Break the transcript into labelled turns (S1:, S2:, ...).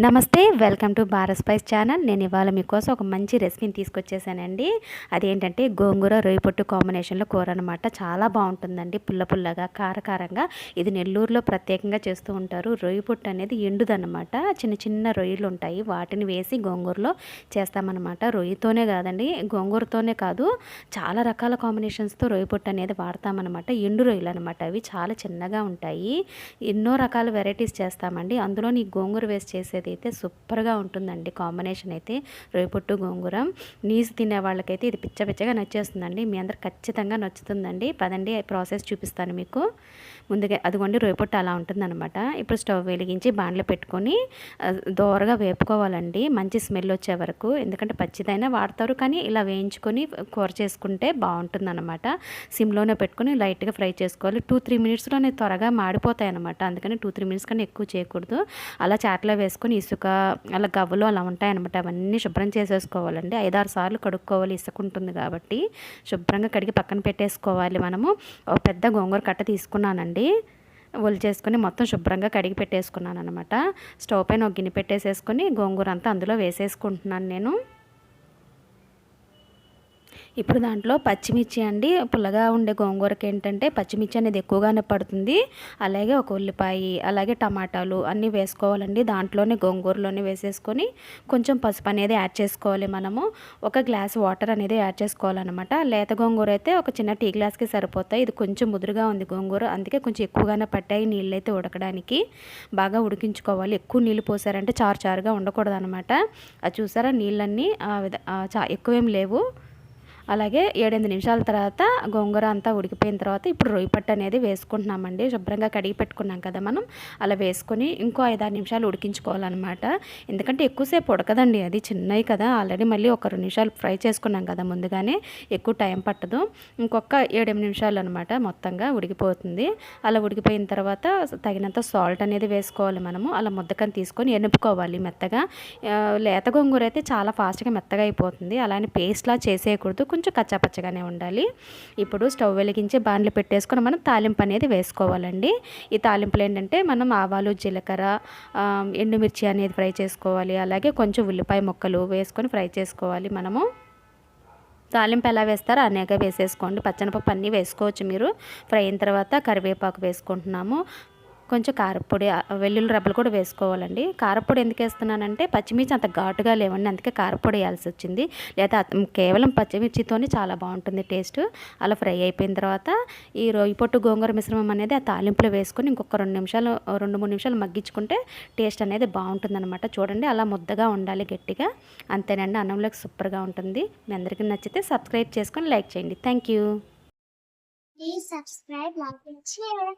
S1: నమస్తే, welcome to Bharat spice channel. నేను ఇవాళ మీకోసం ఒక మంచి రెసిపీని తీసుకొచ్చేసానండి. అదేంటంటే గోంగూర రొయ్య పొట్టు కాంబినేషన్లో కూర అనమాట. చాలా బాగుంటుందండి, పుల్ల పుల్లగా కారకారంగా. ఇది నెల్లూరులో ప్రత్యేకంగా చేస్తూ ఉంటారు. రొయ్య పొట్టు అనేది ఎండుదన్నమాట. చిన్న చిన్న రొయ్యలు ఉంటాయి, వాటిని వేసి గోంగూరలో చేస్తామన్నమాట. రొయ్యతోనే కాదండి, గోంగూరతోనే కాదు, చాలా రకాల కాంబినేషన్స్తో రొయ్య పొట్టు అనేది వాడతామన్నమాట. ఎండు రొయ్యలు అనమాట, అవి చాలా చిన్నగా ఉంటాయి. ఎన్నో రకాల వెరైటీస్ చేస్తామండి. అందులో ఈ గోంగూర వేసి చేసేది అయితే సూపర్గా ఉంటుందండి. కాంబినేషన్ అయితే రొయ్యపొట్టు గోంగూర నీసు తినే వాళ్ళకైతే ఇది పిచ్చ పిచ్చగా నచ్చేస్తుందండి. మీ అందరు ఖచ్చితంగా నచ్చుతుందండి. పదండి ప్రాసెస్ చూపిస్తాను మీకు. ముందుగా అదిగోండి రొయ్యపొట్టు అలా ఉంటుందన్నమాట. ఇప్పుడు స్టవ్ వెలిగించి బాండ్లో పెట్టుకొని దోరగా వేపుకోవాలండి, మంచి స్మెల్ వచ్చే వరకు. ఎందుకంటే పచ్చిదైనా వాడతారు, కానీ ఇలా వేయించుకొని కూర చేసుకుంటే బాగుంటుందన్నమాట. సిమ్లోనే పెట్టుకొని లైట్గా ఫ్రై చేసుకోవాలి. 2-3 మినిట్స్లోనే త్వరగా మాడిపోతాయి అనమాట. అందుకని 2-3 మినిట్స్ కన్నా ఎక్కువ చేయకూడదు. అలా చాట్లో వేసుకొని ఇసుక అలా గవ్వలు అలా ఉంటాయన్నమాట, అవన్నీ శుభ్రం చేసేసుకోవాలండి. 5-6 సార్లు కడుక్కోవాలి, ఇసుక ఉంటుంది కాబట్టి. శుభ్రంగా కడిగి పక్కన పెట్టేసుకోవాలి. మనము ఒక పెద్ద గోంగూర కట్ట తీసుకున్నానండి, ఒలిచేసుకొని మొత్తం శుభ్రంగా కడిగి పెట్టేసుకున్నాను అనమాట. స్టవ్ పైన ఒక గిన్నె పెట్టేసేసుకొని గోంగూర అంతా అందులో వేసేసుకుంటున్నాను నేను. ఇప్పుడు దాంట్లో పచ్చిమిర్చి అండి, పుల్లగా ఉండే గోంగూరకి ఏంటంటే పచ్చిమిర్చి అనేది ఎక్కువగానే పడుతుంది. అలాగే ఒక ఉల్లిపాయ, అలాగే టమాటాలు అన్నీ వేసుకోవాలండి. దాంట్లోనే గోంగూరలోనే వేసేసుకొని కొంచెం పసుపు అనేది యాడ్ చేసుకోవాలి. మనము ఒక గ్లాస్ వాటర్ అనేది యాడ్ చేసుకోవాలన్నమాట. లేత గోంగూర అయితే ఒక చిన్న టీ గ్లాస్కి సరిపోతాయి. ఇది కొంచెం ముదురుగా ఉంది గోంగూర, అందుకే కొంచెం ఎక్కువగానే పట్టాయి నీళ్ళు అయితే ఉడకడానికి. బాగా ఉడికించుకోవాలి. ఎక్కువ నీళ్ళు పోసారంటే చారు చారుగా ఉండకూడదు అనమాట. అది చూసారా, నీళ్ళన్నీ ఎక్కువేం లేవు. అలాగే 7-8 నిమిషాల తర్వాత గోంగూర అంతా ఉడికిపోయిన తర్వాత ఇప్పుడు రొయ్యపట్టు అనేది వేసుకుంటున్నామండి. శుభ్రంగా కడిగి పెట్టుకున్నాం కదా మనం, అలా వేసుకొని ఇంకో 5-6 నిమిషాలు ఉడికించుకోవాలన్నమాట. ఎందుకంటే ఎక్కువసేపు ఉడకదండి, అది చిన్నవి కదా. ఆల్రెడీ మళ్ళీ ఒక 2 నిమిషాలు ఫ్రై చేసుకున్నాం కదా ముందుగానే, ఎక్కువ టైం పట్టదు. ఇంకొక 7-8 నిమిషాలు అనమాట, మొత్తంగా ఉడికిపోతుంది. అలా ఉడికిపోయిన తర్వాత తగినంత సాల్ట్ అనేది వేసుకోవాలి మనము. అలా ముద్దకని తీసుకొని ఎనుపుకోవాలి మెత్తగా. లేత గోంగూర అయితే చాలా ఫాస్ట్గా మెత్తగా అయిపోతుంది. అలానే పేస్ట్లా చేసేయకూడదు, కొంచెం కచ్చాపచ్చగానే ఉండాలి. ఇప్పుడు స్టవ్ వెలిగించి బాండ్లు పెట్టేసుకొని మనం తాలింపు అనేది వేసుకోవాలండి. ఈ తాలింపులు ఏంటంటే మనం ఆవాలు, జీలకర్ర, ఎండుమిర్చి అనేది ఫ్రై చేసుకోవాలి. అలాగే కొంచెం ఉల్లిపాయ ముక్కలు వేసుకొని ఫ్రై చేసుకోవాలి. మనము తాలింపు ఎలా వేస్తారో అనేక వేసేసుకోండి. పచ్చనపప్పు అన్నీ వేసుకోవచ్చు మీరు. ఫ్రై అయిన తర్వాత కరివేపాకు వేసుకుంటున్నాము. కొంచెం కారపొడి, వెల్లుల్లి రబ్బలు కూడా వేసుకోవాలండి. కారపొడి ఎందుకు వేస్తున్నానంటే పచ్చిమిర్చి అంత ఘాటుగా లేవండి, అందుకే కారపొడి వేయాల్సి వచ్చింది. లేదా కేవలం పచ్చిమిర్చితోనే చాలా బాగుంటుంది టేస్ట్. అలా ఫ్రై అయిపోయిన తర్వాత ఈ రొయ్య పొట్టు గోంగూర మిశ్రమం అనేది ఆ తాలింపులో వేసుకొని ఇంకొక 2-3 నిమిషాలు మగ్గించుకుంటే టేస్ట్ అనేది బాగుంటుందన్నమాట. చూడండి, అలా ముద్దగా ఉండాలి, గట్టిగా. అంతేనండి, అన్నంలోకి సూపర్గా ఉంటుంది. మీ అందరికీ నచ్చితే సబ్స్క్రైబ్ చేసుకొని లైక్ చేయండి. Thank you.
S2: Please subscribe, like, and share.